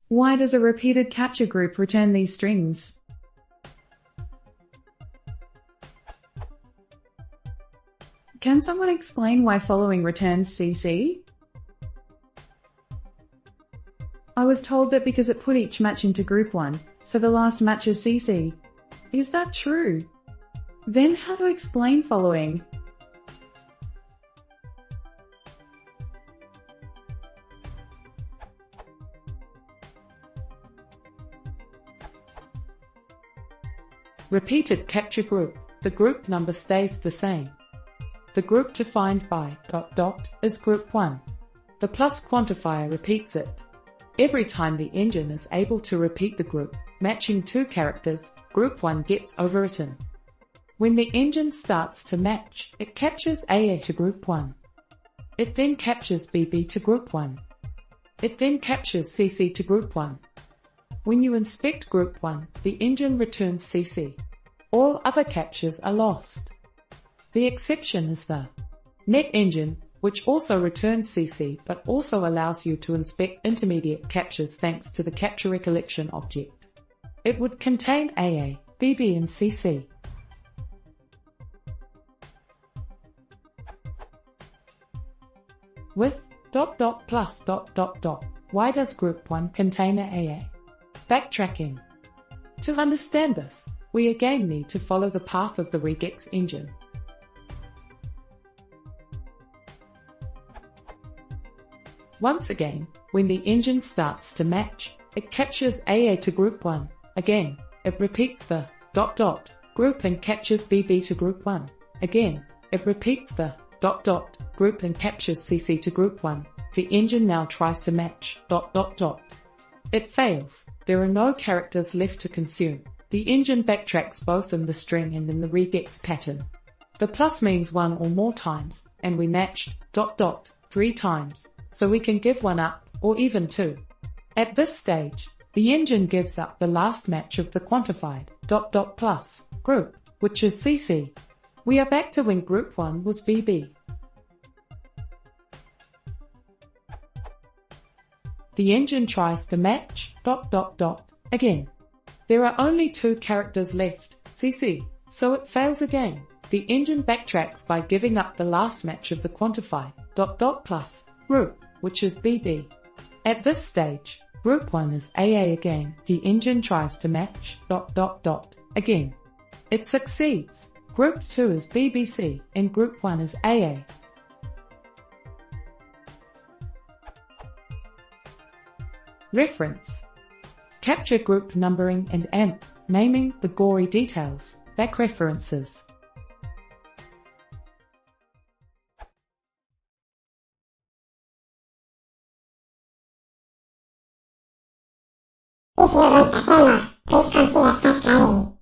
Why does a repeated capture group return these strings? Can someone explain why following returns CC? I was told that because it put each match into group 1, so the last match is CC. Is that true? Then how to explain following? Repeated capture group. The group number stays the same. The group defined by ... is group 1. The plus quantifier repeats it. Every time the engine is able to repeat the group, matching two characters, group 1 gets overwritten. When the engine starts to match, it captures AA to group 1. It then captures BB to group 1. It then captures CC to group 1. When you inspect group 1, the engine returns CC. All other captures are lost. The exception is the net engine, which also returns CC but also allows you to inspect intermediate captures thanks to the capture recollection object. It would contain AA, BB and CC. With ... plus ... why does group 1 contain AA? Backtracking. To understand this, we again need to follow the path of the regex engine. Once again, when the engine starts to match, it captures AA to group 1. Again, it repeats the ... group and captures BB to group 1. Again, it repeats the ... group and captures CC to group 1. The engine now tries to match ... It fails. There are no characters left to consume. The engine backtracks both in the string and in the regex pattern. The plus means 1 or more times, and we matched ... 3 times, so we can give 1 up, or even 2. At this stage, the engine gives up the last match of the quantified ... plus group, which is CC. We are back to when group 1 was BB. The engine tries to match ... again. There are only 2 characters left, CC, so it fails again. The engine backtracks by giving up the last match of the quantified ... plus group, which is BB. At this stage, group 1 is AA again. The engine tries to match ... again. It succeeds. Group 2 is BBC and group 1 is AA. Reference. Capture group numbering and AMP, naming, the gory details, back references. If you want to see more, please consider subscribing.